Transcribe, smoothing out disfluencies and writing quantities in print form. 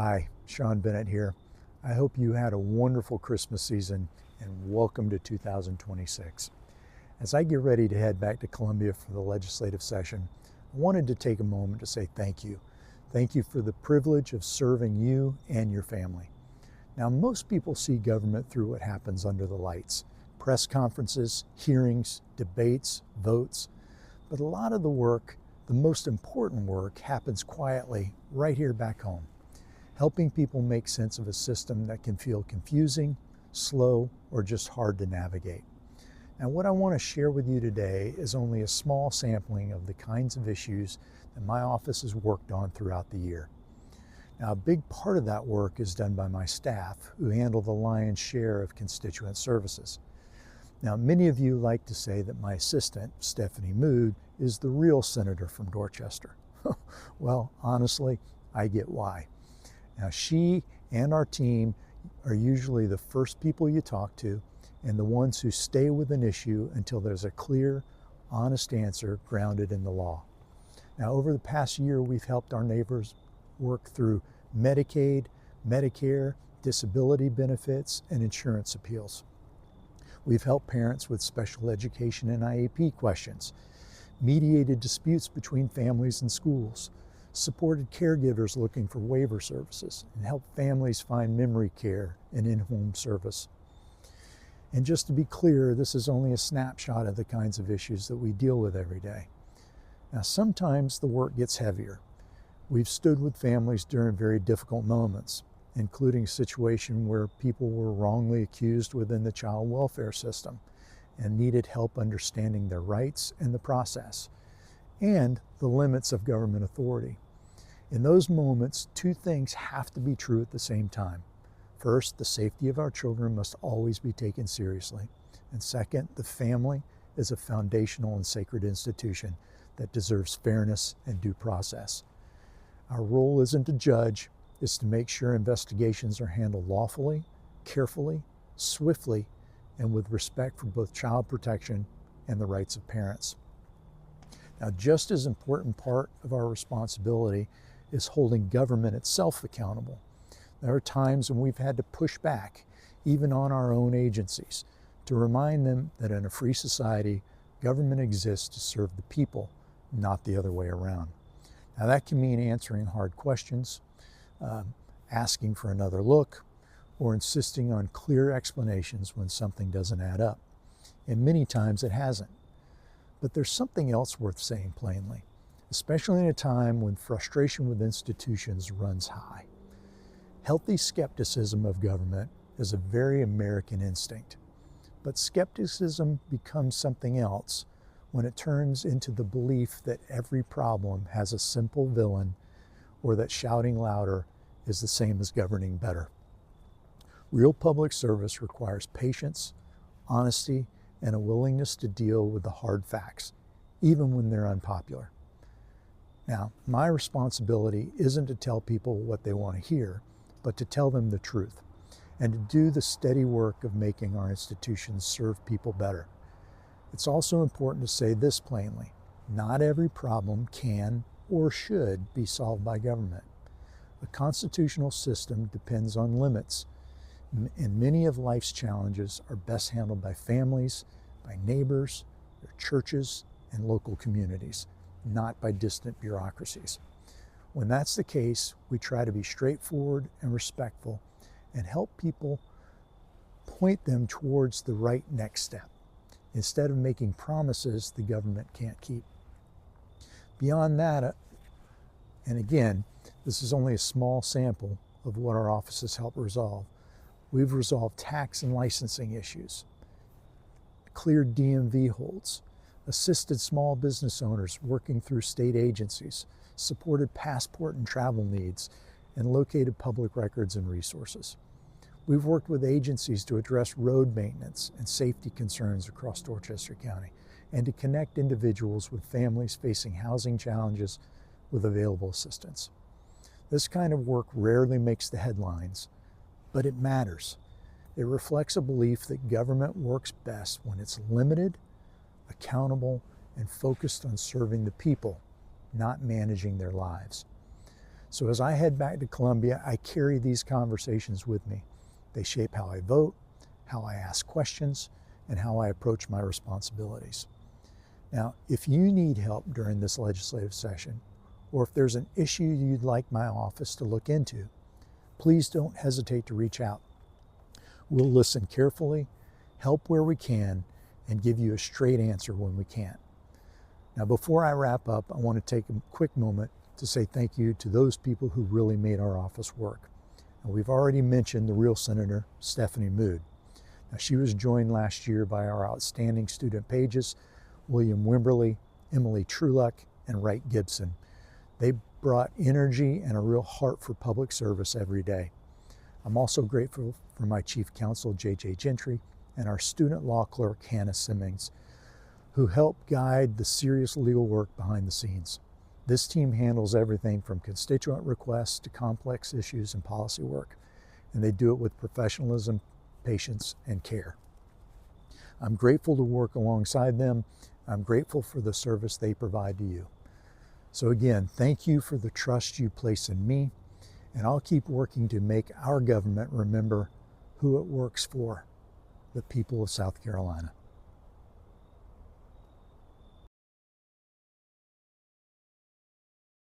Hi, Sean Bennett here. I hope you had a wonderful Christmas season and welcome to 2026. As I get ready to head back to Columbia for the legislative session, I wanted to take a moment to say thank you. Thank you for the privilege of serving you and your family. Now, most people see government through what happens under the lights: press conferences, hearings, debates, votes. But a lot of the work, the most important work, happens quietly right here back home, helping people make sense of a system that can feel confusing, slow, or just hard to navigate. Now, what I want to share with you today is only a small sampling of the kinds of issues that my office has worked on throughout the year. Now, a big part of that work is done by my staff, who handle the lion's share of constituent services. Now, many of you like to say that my assistant, Stephanie Mood, is the real senator from Dorchester. Well, honestly, I get why. Now, she and our team are usually the first people you talk to and the ones who stay with an issue until there's a clear, honest answer grounded in the law. Now, over the past year, we've helped our neighbors work through Medicaid, Medicare, disability benefits, and insurance appeals. We've helped parents with special education and IEP questions, mediated disputes between families and schools, supported caregivers looking for waiver services, and helped families find memory care and in-home service. And just to be clear, this is only a snapshot of the kinds of issues that we deal with every day. Now, sometimes the work gets heavier. We've stood with families during very difficult moments, including a situation where people were wrongly accused within the child welfare system and needed help understanding their rights and the process, and the limits of government authority. In those moments, two things have to be true at the same time. First, the safety of our children must always be taken seriously. And second, the family is a foundational and sacred institution that deserves fairness and due process. Our role isn't to judge, it's to make sure investigations are handled lawfully, carefully, swiftly, and with respect for both child protection and the rights of parents. Now, just as important part of our responsibility is holding government itself accountable. There are times when we've had to push back, even on our own agencies, to remind them that in a free society, government exists to serve the people, not the other way around. Now, that can mean answering hard questions, asking for another look, or insisting on clear explanations when something doesn't add up. And many times it hasn't. But there's something else worth saying plainly, especially in a time when frustration with institutions runs high. Healthy skepticism of government is a very American instinct, but skepticism becomes something else when it turns into the belief that every problem has a simple villain, or that shouting louder is the same as governing better. Real public service requires patience, honesty, and a willingness to deal with the hard facts, even when they're unpopular. Now, my responsibility isn't to tell people what they want to hear, but to tell them the truth, and to do the steady work of making our institutions serve people better. It's also important to say this plainly: not every problem can or should be solved by government. A constitutional system depends on limits, and many of life's challenges are best handled by families, by neighbors, their churches, and local communities, not by distant bureaucracies. When that's the case, we try to be straightforward and respectful and help people point them towards the right next step, instead of making promises the government can't keep. Beyond that, and again, this is only a small sample of what our offices help resolve. We've resolved tax and licensing issues, cleared DMV holds, assisted small business owners working through state agencies, supported passport and travel needs, and located public records and resources. We've worked with agencies to address road maintenance and safety concerns across Dorchester County, and to connect individuals with families facing housing challenges with available assistance. This kind of work rarely makes the headlines, but it matters. It reflects a belief that government works best when it's limited, accountable, and focused on serving the people, not managing their lives. So as I head back to Columbia, I carry these conversations with me. They shape how I vote, how I ask questions, and how I approach my responsibilities. Now, if you need help during this legislative session, or if there's an issue you'd like my office to look into, please don't hesitate to reach out. We'll listen carefully, help where we can, and give you a straight answer when we can't. Now, before I wrap up, I want to take a quick moment to say thank you to those people who really made our office work. Now, we've already mentioned the real Senator, Stephanie Mood. Now, she was joined last year by our outstanding student pages, William Wimberly, Emily Truluck, and Wright Gibson. They brought energy and a real heart for public service every day. I'm also grateful for my chief counsel, J.J. Gentry, and our student law clerk, Hannah Simmons, who helped guide the serious legal work behind the scenes. This team handles everything from constituent requests to complex issues and policy work, and they do it with professionalism, patience, and care. I'm grateful to work alongside them. I'm grateful for the service they provide to you. So again, thank you for the trust you place in me, and I'll keep working to make our government remember who it works for, the people of South Carolina.